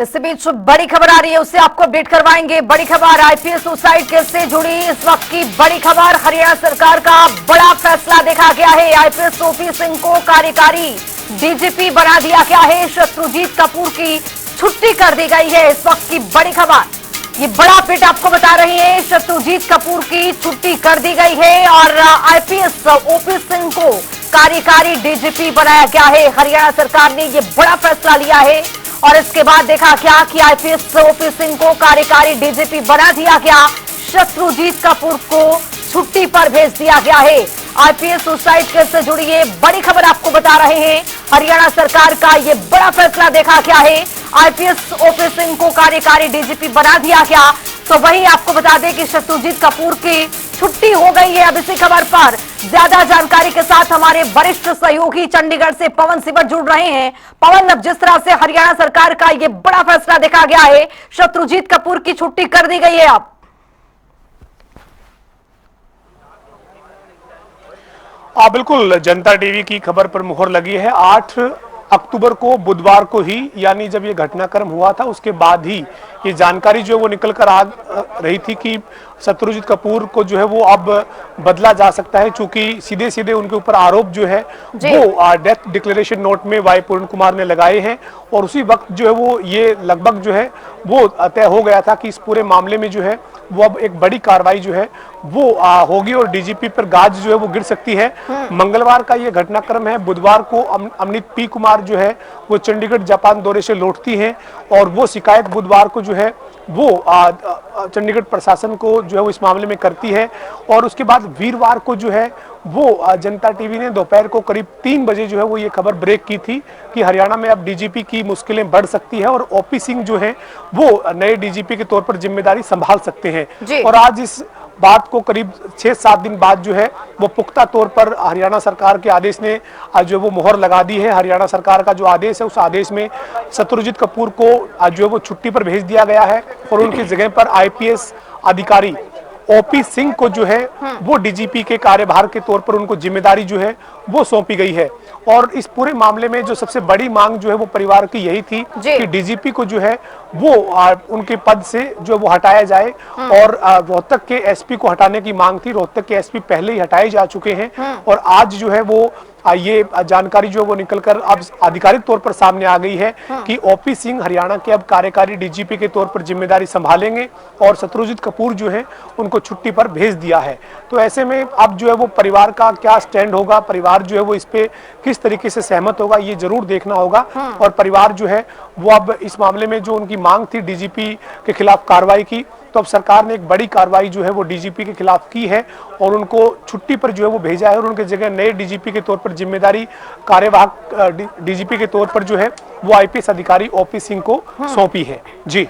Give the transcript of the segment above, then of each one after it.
इस बीच बड़ी खबर आ रही है, उससे आपको अपडेट करवाएंगे। बड़ी खबर आईपीएस सुसाइड केस से जुड़ी इस वक्त की बड़ी खबर। हरियाणा सरकार का बड़ा फैसला देखा गया है। आईपीएस ओपी सिंह को कार्यकारी डीजीपी बना दिया गया है। शत्रुजीत कपूर की छुट्टी कर दी गई है। इस वक्त की बड़ी खबर, ये बड़ा अपडेट आपको बता रही है। शत्रुजीत कपूर की छुट्टी कर दी गई है और आईपीएस ओपी सिंह को कार्यकारी डीजीपी बनाया गया है। हरियाणा सरकार ने यह बड़ा फैसला लिया है और इसके बाद देखा क्या कि आईपीएस ओपी सिंह को कार्यकारी डीजीपी बना दिया गया। शत्रुजीत कपूर को छुट्टी पर भेज दिया गया है। आईपीएस सुसाइड केस से जुड़ी ये बड़ी खबर आपको बता रहे हैं। हरियाणा सरकार का ये बड़ा फैसला देखा गया है। आईपीएस ओपी सिंह को कार्यकारी डीजीपी बना दिया गया। तो वहीं आपको बता दें कि शत्रुजीत कपूर की छुट्टी हो गई है। अब इसी खबर पर ज्यादा जानकारी के साथ हमारे वरिष्ठ सहयोगी चंडीगढ़ से पवन सिबर जुड़ रहे हैं। पवन, अब जिस तरह से हरियाणा सरकार का ये बड़ा फैसला देखा गया है, शत्रुजीत कपूर की छुट्टी कर दी गई है। अब बिल्कुल, जनता टीवी की खबर पर मुहर लगी है। 8 अक्टूबर को, बुधवार को ही, यानी जब ये घटनाक्रम हुआ था उसके बाद ही ये जानकारी जो है वो निकल कर आ रही थी कि शत्रुजीत कपूर को जो है वो अब बदला जा सकता है, चूंकि सीधे सीधे उनके ऊपर आरोप जो है वो डेथ डिक्लेरेशन नोट में वाई पूर्ण कुमार ने लगाए हैं। और उसी वक्त जो है वो ये लगभग जो है वो तय हो गया था कि इस पूरे मामले में जो है वो अब एक बड़ी कार्रवाई जो है वो होगी और डीजीपी पर गाज जो है वो गिर सकती है। मंगलवार का ये घटनाक्रम है। बुधवार को अमनित पी कुमार जो है वो चंडीगढ़ जापान दौरे से लौटती हैं और वो शिकायत बुधवार को जो है वो चंडीगढ़ प्रशासन को जो है वो इस मामले में करती है। और उसके बाद वीरवार को जो है वो जनता टीवी ने दोपहर को करीब 3 बजे जो है वो ये खबर ब्रेक की थी कि हरियाणा में अब डीजीपी की मुश्किलें बढ़ सकती है और ओपी सिंह जो है वो नए डीजीपी के तौर पर जिम्मेदारी संभाल सकते हैं। और आज इस बात को करीब 6-7 दिन बाद जो है वो पुख्ता तौर पर हरियाणा सरकार के आदेश ने आज जो है वो मोहर लगा दी है। हरियाणा सरकार का जो आदेश है उस आदेश में शत्रुजीत कपूर को आज जो है वो छुट्टी पर भेज दिया गया है और उनकी जगह पर आईपीएस अधिकारी ओपी सिंह को जो है वो डीजीपी के कार्यभार के तौर पर उनको जिम्मेदारी जो है वो सौंपी गई है। और इस पूरे मामले में जो सबसे बड़ी मांग जो है वो परिवार की यही थी कि डीजीपी को जो है वो उनके पद से जो वो हटाया जाए। और रोहतक के एसपी को हटाने की मांग थी। रोहतक के एसपी पहले ही हटाए जा चुके हैं और आज जो है वो ये जानकारी जो वो निकलकर अब आधिकारिक तौर पर सामने आ गई है कि ओपी सिंह हरियाणा के अब कार्यकारी डीजीपी के तौर पर जिम्मेदारी संभालेंगे और शत्रुजीत कपूर जो है उनको छुट्टी पर भेज दिया है। तो ऐसे में अब जो है वो परिवार का क्या स्टैंड होगा, परिवार जो है वो इस पे किस तरीके से सहमत होगा, ये जरूर देखना होगा। और परिवार जो है वो अब इस मामले में जो उनकी मांग थी डीजीपी के खिलाफ कार्रवाई की, तो अब सरकार ने एक बड़ी कार्रवाई जो है वो डीजीपी के खिलाफ की है और उनको छुट्टी पर जो है वो भेजा है और उनके जगह नए डीजीपी के तौर पर जिम्मेदारी कार्यवाहक डीजीपी के तौर पर जो है वो आईपीएस अधिकारी ओपी सिंह को सौंपी है। जी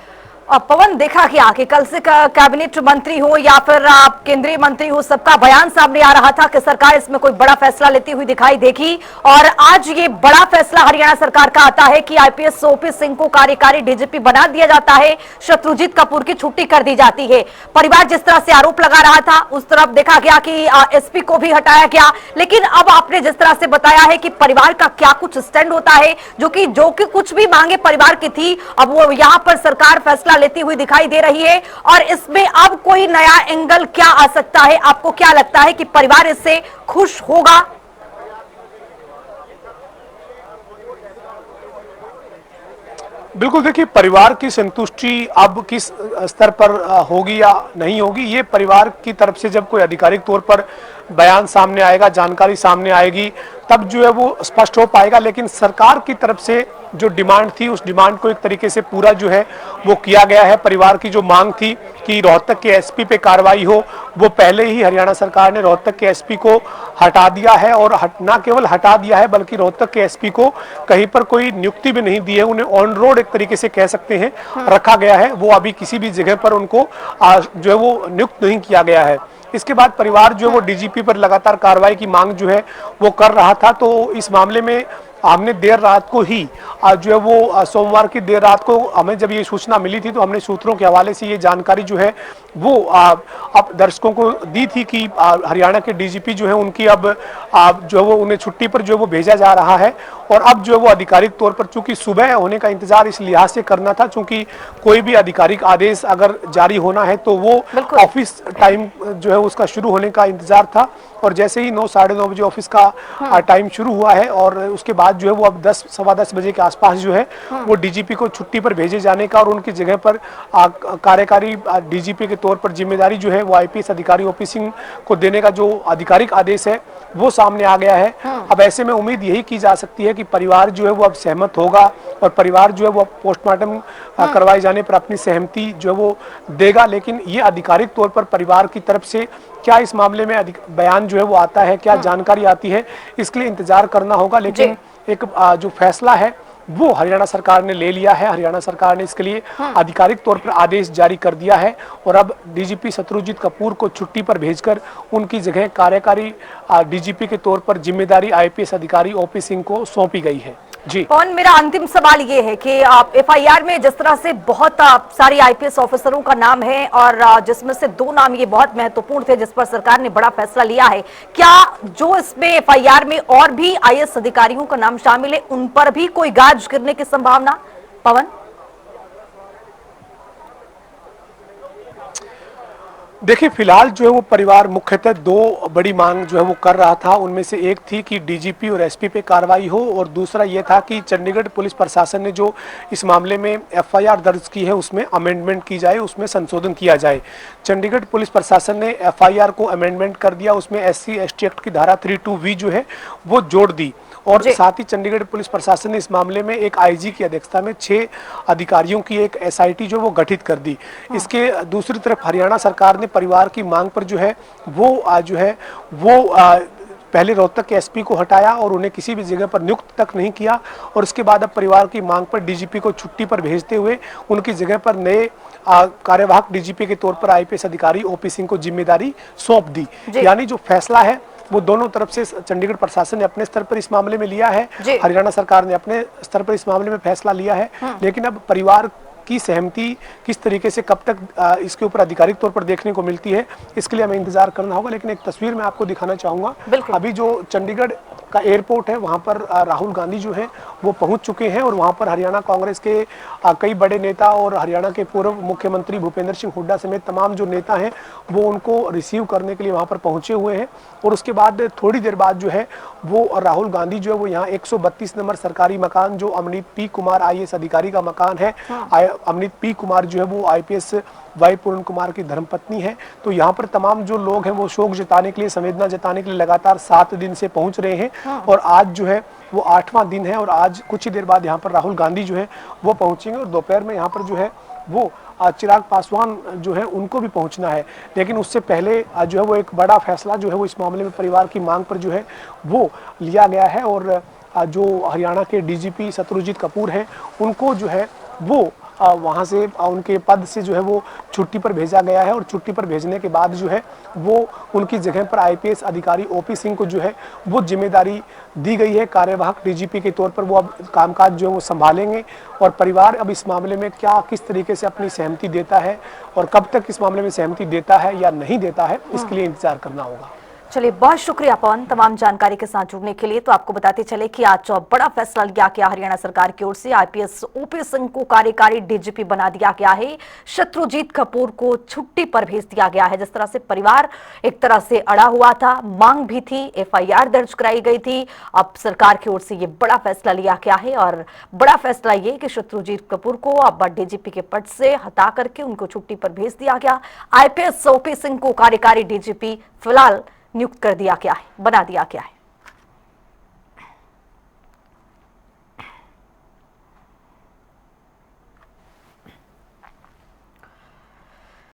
पवन, देखा क्या कि कल से कैबिनेट मंत्री हो या फिर आप केंद्रीय मंत्री हो, सबका बयान सामने आ रहा था कि सरकार इसमें कोई बड़ा फैसला लेती हुई दिखाई देगी और आज ये बड़ा फैसला हरियाणा सरकार का आता है कि आईपीएस ओपी सिंह को कार्यकारी डीजीपी बना दिया जाता है। शत्रुजीत कपूर की छुट्टी कर दी जाती है। परिवार जिस तरह से आरोप लगा रहा था उस तरफ देखा गया कि एसपी को भी हटाया गया, लेकिन अब आपने जिस तरह से बताया है कि परिवार का क्या कुछ स्टैंड होता है, जो कि कुछ भी मांगे परिवार की थी, अब वो यहाँ पर सरकार फैसला लेती हुई दिखाई दे रही है और इसमें अब कोई नया एंगल क्या आ सकता है? आपको क्या लगता है कि परिवार इससे खुश होगा? बिल्कुल, देखिए परिवार की संतुष्टि अब किस स्तर पर होगी या नहीं होगी, ये परिवार की तरफ से जब कोई आधिकारिक तौर पर बयान सामने आएगा, जानकारी सामने आएगी, तब जो है वो स्पष्ट हो पाएगा। लेकिन सरकार की तरफ से जो डिमांड थी उस डिमांड को एक तरीके से पूरा जो है वो किया गया है। परिवार की जो मांग थी कि रोहतक के एसपी पे कार्रवाई हो, वो पहले ही हरियाणा सरकार ने रोहतक के एसपी को हटा दिया है और न केवल हटा दिया है बल्कि रोहतक के एसपी को कहीं पर कोई नियुक्ति भी नहीं दी है, उन्हें ऑन रोड एक तरीके से कह सकते हैं रखा गया है। वो अभी किसी भी जगह पर उनको जो है वो नियुक्त नहीं किया गया है। इसके बाद परिवार जो है वो डीजीपी पर लगातार कार्रवाई की मांग जो है वो कर रहा था। तो इस मामले में हमने देर रात को ही जो है वो सोमवार की देर रात को हमें जब ये सूचना मिली थी तो हमने सूत्रों के हवाले से ये जानकारी जो है वो अब दर्शकों को दी थी कि हरियाणा के डीजीपी जो है उनकी अब जो है वो उन्हें छुट्टी पर जो है वो भेजा जा रहा है। और अब जो है वो आधिकारिक तौर पर, चूंकि सुबह होने का इंतजार इस लिहाज से करना था, चूंकि कोई भी आधिकारिक आदेश अगर जारी होना है तो वो ऑफिस टाइम जो है उसका शुरू होने का इंतजार था। और जैसे ही 9 साढ़े 9 बजे ऑफिस का टाइम शुरू हुआ है और उसके बाद जो है वो अब 10 सवा 10 बजे के आसपास जो है वो डीजीपी को छुट्टी पर भेजे जाने का और उनकी जगह पर कार्यकारी डीजीपी के तौर पर जिम्मेदारी जो है वो आईपीएस अधिकारी ओपी सिंह को देने का जो आधिकारिक आदेश है वो सामने आ गया है। अब ऐसे में उम्मीद यही की जा सकती है कि परिवार जो है वो अब सहमत होगा और परिवार जो है वो पोस्टमार्टम करवाए जाने पर अपनी सहमति जो है वो देगा। लेकिन ये आधिकारिक तौर पर परिवार की तरफ से क्या इस मामले में बयान जो है वो आता है, क्या जानकारी आती है, इसके लिए इंतजार करना होगा। लेकिन एक जो फैसला है वो हरियाणा सरकार ने ले लिया है। हरियाणा सरकार ने इसके लिए आधिकारिक तौर पर आदेश जारी कर दिया है और अब डीजीपी शत्रुजीत कपूर को छुट्टी पर भेजकर उनकी जगह कार्यकारी डीजीपी के तौर पर जिम्मेदारी आईपीएस अधिकारी ओपी सिंह को सौंपी गई है। जी पवन, मेरा अंतिम सवाल ये है कि आप एफआईआर में जिस तरह से बहुत सारी आईपीएस ऑफिसरों का नाम है और जिसमें से 2 नाम ये बहुत महत्वपूर्ण थे जिस पर सरकार ने बड़ा फैसला लिया है, क्या जो इसमें एफआईआर में और भी आईएएस अधिकारियों का नाम शामिल है उन पर भी कोई गाज गिरने की संभावना? पवन, देखिए फिलहाल जो है वो परिवार मुख्यतः 2 बड़ी मांग जो है वो कर रहा था। उनमें से एक थी कि डीजीपी और एसपी पे कार्रवाई हो और दूसरा ये था कि चंडीगढ़ पुलिस प्रशासन ने जो इस मामले में एफआईआर दर्ज की है उसमें अमेंडमेंट की जाए, उसमें संशोधन किया जाए। चंडीगढ़ पुलिस प्रशासन ने एफआईआर को अमेंडमेंट कर दिया, उसमें SC/ST एक्ट की धारा 32V जो है वो जोड़ दी और साथ ही चंडीगढ़ पुलिस प्रशासन ने इस मामले में एक आईजी की अध्यक्षता में 6 अधिकारियों की एक SIT जो वो गठित कर दी। इसके दूसरी तरफ हरियाणा सरकार ने परिवार की मांग पर जो है वो पहले रोहतक के एसपी को हटाया और उन्हें किसी भी जगह पर नियुक्त तक नहीं किया और उसके बाद अब परिवार की मांग पर डीजीपी को छुट्टी पर भेजते हुए उनकी जगह पर नए कार्यवाहक डीजीपी के तौर पर आईपीएस अधिकारी ओपी सिंह को जिम्मेदारी सौंप दी। यानी जो फैसला है वो दोनों तरफ से चंडीगढ़ प्रशासन ने अपने स्तर पर इस मामले में लिया है, हरियाणा सरकार ने अपने स्तर पर इस मामले में फैसला लिया है। लेकिन अब परिवार की सहमति किस तरीके से कब तक इसके ऊपर आधिकारिक तौर पर देखने को मिलती है इसके लिए हमें इंतजार करना होगा। लेकिन एक तस्वीर मैं आपको दिखाना चाहूंगा। अभी जो चंडीगढ़ का एयरपोर्ट है वहां पर राहुल गांधी जो है वो पहुंच चुके हैं और वहां पर हरियाणा कांग्रेस के कई बड़े नेता और हरियाणा के पूर्व मुख्यमंत्री भूपेंद्र सिंह हुड्डा समेत तमाम जो नेता हैं वो उनको रिसीव करने के लिए वहां पर पहुंचे हुए हैं। और उसके बाद थोड़ी देर बाद जो है वो राहुल गांधी जो है वो यहाँ 132 नंबर सरकारी मकान जो अमनीत पी कुमार IAS अधिकारी का मकान है, अमनीत पी कुमार जो है वो IPS वाई पूर्ण कुमार की धर्मपत्नी है, तो यहाँ पर तमाम जो लोग हैं वो शोक जताने के लिए, संवेदना जताने के लिए लगातार 7 दिन से पहुंच रहे हैं। और आज जो है वो 8वां दिन है और आज कुछ ही देर बाद यहाँ पर राहुल गांधी जो है वो पहुंचेंगे और दोपहर में यहाँ पर जो है वो चिराग पासवान जो है उनको भी पहुंचना है। लेकिन उससे पहले जो है वो एक बड़ा फैसला जो है वो इस मामले में परिवार की मांग पर जो है वो लिया गया है और जो हरियाणा के डीजीपी शत्रुजीत कपूर हैं उनको जो है वो वहाँ से उनके पद से जो है वो छुट्टी पर भेजा गया है और छुट्टी पर भेजने के बाद जो है वो उनकी जगह पर आईपीएस अधिकारी ओपी सिंह को जो है वो जिम्मेदारी दी गई है कार्यवाहक डीजीपी के तौर पर। वो अब कामकाज जो है वो संभालेंगे और परिवार अब इस मामले में क्या किस तरीके से अपनी सहमति देता है और कब तक इस मामले में सहमति देता है या नहीं देता है इसके लिए इंतजार करना होगा। चलिए, बहुत शुक्रिया पवन तमाम जानकारी के साथ जुड़ने के लिए। तो आपको बताते चले कि आज बड़ा फैसला लिया गया हरियाणा सरकार की ओर से, आईपीएस ओपी सिंह को कार्यकारी डीजीपी बना दिया गया है, शत्रुजीत कपूर को छुट्टी पर भेज दिया गया है। जिस तरह से परिवार एक तरह से अड़ा हुआ था, मांग भी थी, एफआईआर दर्ज कराई गई थी, अब सरकार की ओर से ये बड़ा फैसला लिया गया है और बड़ा फैसला ये कि शत्रुजीत कपूर को अब डीजीपी के पद से हटा करके उनको छुट्टी पर भेज दिया गया। आईपीएस ओपी सिंह को कार्यकारी डीजीपी फिलहाल नियुक्त कर दिया गया है, बना दिया गया है।